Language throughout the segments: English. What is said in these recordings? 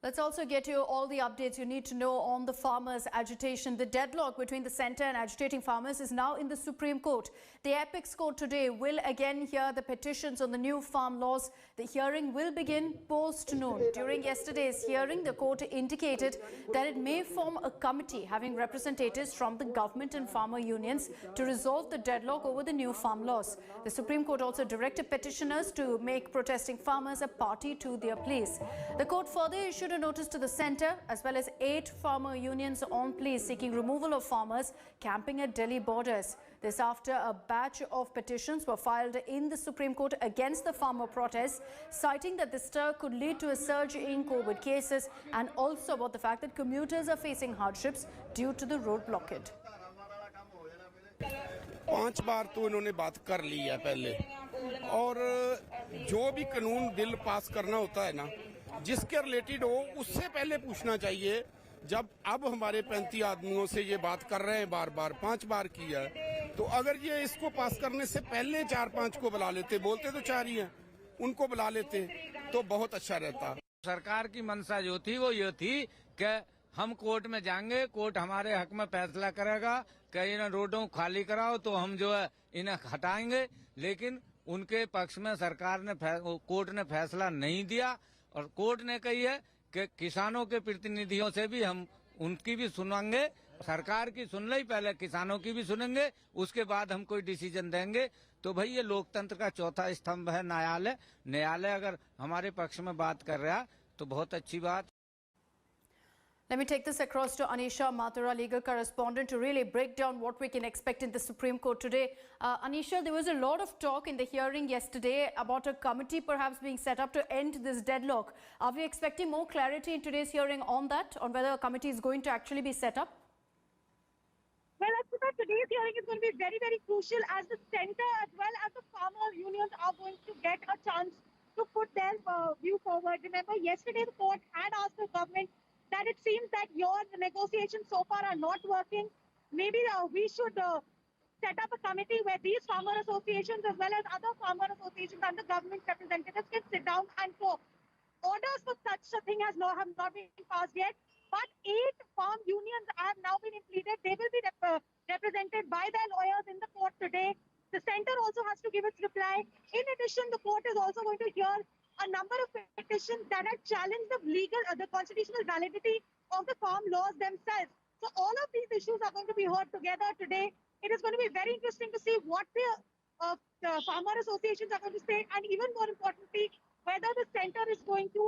Let's also get you all the updates you need to know on the farmers' agitation. The deadlock between the centre and agitating farmers is now in the Supreme Court. The Apex Court today will again hear the petitions on the new farm laws. The hearing will begin post-noon. During yesterday's hearing, the court indicated that it may form a committee having representatives from the government and farmer unions to resolve the deadlock over the new farm laws. The Supreme Court also directed petitioners to make protesting farmers a party to their pleas. The court further issued a notice to the centre as well as 8 farmer unions on pleas seeking removal of farmers camping at Delhi borders. This after a batch of petitions were filed in the Supreme Court against the farmer protests, citing that the stir could lead to a surge in COVID cases and also about the fact that commuters are facing hardships due to the road blockade. 5 बार तो इन्होंने बात कर ली है पहले, और जो भी कानून बिल पास करना होता है ना, जिसके रिलेटेड हो उससे पहले पूछना चाहिए। जब अब हमारे 35 आदमियों से ये बात कर रहे हैं, बार बार 5 बार किया है, तो अगर ये इसको पास करने से पहले 4-5 को बुला लेते, बोलते तो 4 ही हैं, उनको बुला लेते तो बहुत अच्छा रहता। सरकार की मंशा जो थी वो ये थी कि हम कोर्ट में जाएंगे, कोर्ट हमारे हक में फैसला करेगा कि इन रोडों को खाली कराओ तो हम जो है इन्हें हटाएंगे, लेकिन उनके पक्ष में सरकार ने कोर्ट ने फैसला नहीं दिया और कोर्ट ने कही है कि किसानों के प्रतिनिधियों से भी हम उनकी भी सुनेंगे, सरकार की सुन ली, पहले किसानों की भी सुनेंगे, उसके बाद हम कोई डिसीजन देंगे। तो भाई ये लोकतंत्र का चौथा स्तंभ है न्यायालय। न्यायालय अगर हमारे पक्ष में बात कर रहा है तो बहुत अच्छी बात। Let me take this across to Anisha Mathura, legal correspondent, to really break down what we can expect in the Supreme Court today. Anisha, there was a lot of talk in the hearing yesterday about a committee perhaps being set up to end this deadlock. Are we expecting more clarity in today's hearing on that, on whether a committee is going to actually be set up? Well, today's hearing is going to be very, very crucial as the centre as well as the farmer unions are going to get a chance to put their view forward. Remember, yesterday the court had asked the government that it seems that your negotiations so far are not working. Maybe we should set up a committee where these farmer associations as well as other farmer associations and the government representatives can sit down and talk. Orders for such a thing have not been passed yet, but 8 farm unions have now been pleaded. They will be represented by their lawyers in the court today. The centre also has to give its reply. In addition, the court is also going to hear a number of petitions that have challenged the constitutional validity of the farm laws themselves. So all of these issues are going to be heard together today. It is going to be very interesting to see what the farmer associations are going to say, and even more importantly, whether the centre is going to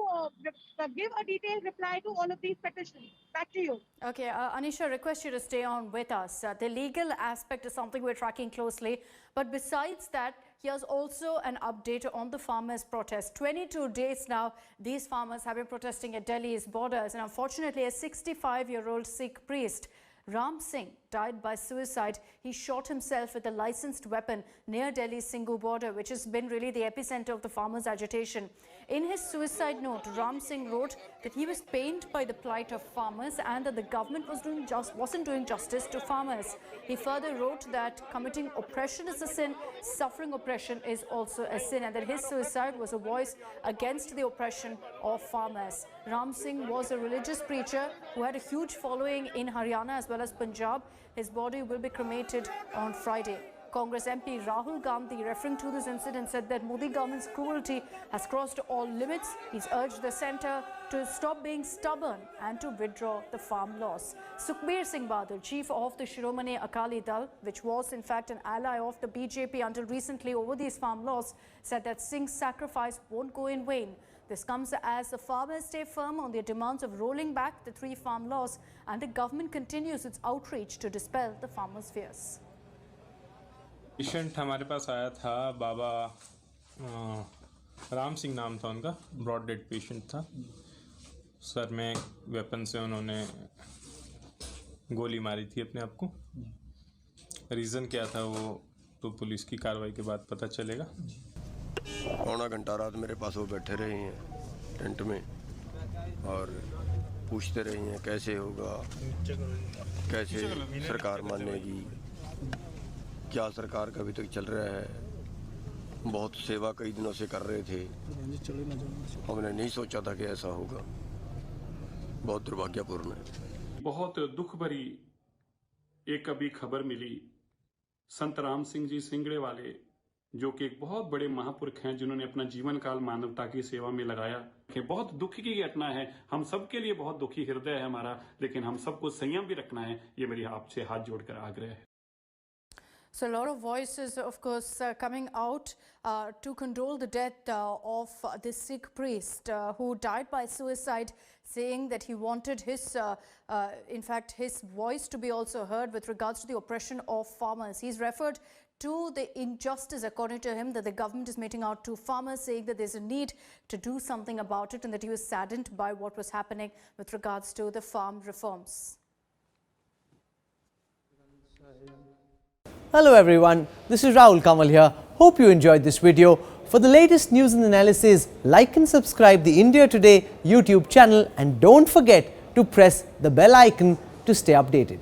give a detailed reply to all of these petitions. Back to you. Okay, Anisha, request you to stay on with us. The legal aspect is something we're tracking closely. But besides that, here's also an update on the farmers' protest. 22 days now, these farmers have been protesting at Delhi's borders. And unfortunately, a 65-year-old Sikh priest, Ram Singh, died by suicide. He shot himself with a licensed weapon near Delhi's Singhu border, which has been really the epicenter of the farmers' agitation. In his suicide note, Ram Singh wrote that he was pained by the plight of farmers and that the government wasn't doing justice to farmers. He further wrote that committing oppression is a sin, suffering oppression is also a sin, and that his suicide was a voice against the oppression of farmers. Ram Singh was a religious preacher who had a huge following in Haryana as well as Punjab. His body will be cremated on Friday. Congress MP Rahul Gandhi, referring to this incident, said that Modi government's cruelty has crossed all limits. He's urged the centre to stop being stubborn and to withdraw the farm laws. Sukhbir Singh Badal, chief of the Shiromani Akali Dal, which was in fact an ally of the BJP until recently over these farm laws, said that Singh's sacrifice won't go in vain. This comes as the farmers stay firm on their demands of rolling back the 3 farm laws, and the government continues its outreach to dispel the farmers' fears. Patient हमारे पास आया था, बाबा राम सिंह नाम था उनका, broad dead patient था। Sir में weapon से उन्होंने गोली मारी थी अपने आप को। रीज़न क्या था वो तो पुलिस की कार्रवाई के बाद पता चलेगा। पौना घंटा रात मेरे पास वो बैठे रहे हैं टेंट में और पूछते रहे हैं कैसे होगा, कैसे सरकार मानेगी, क्या सरकार का अभी तक चल रहा है। बहुत सेवा कई दिनों से कर रहे थे, हमने नहीं सोचा था कि ऐसा होगा। बहुत दुर्भाग्यपूर्ण है। बहुत दुख भरी एक अभी खबर मिली संत राम सिंह जी सिंगड़े वाले, जो कि एक बहुत बड़े महापुरुष हैं जिन्होंने अपना जीवन काल मानवता की सेवा में लगाया। कि बहुत दुख की घटना है, हम सब के लिए बहुत दुखी हृदय है हमारा, लेकिन हम सबको संयम भी रखना है, ये मेरी आपसे हाथ जोड़कर आग्रह है। So a lot of voices, of course, coming out to condole the death of this Sikh priest who died by suicide, saying that he wanted his, in fact, his voice to be also heard with regards to the oppression of farmers. He's referred to the injustice, according to him, that the government is meting out to farmers, saying that there's a need to do something about it, and that he was saddened by what was happening with regards to the farm reforms. Hello everyone, this is Rahul Kamal here. Hope you enjoyed this video. For the latest news and analysis, like and subscribe the India Today YouTube channel, and don't forget to press the bell icon to stay updated.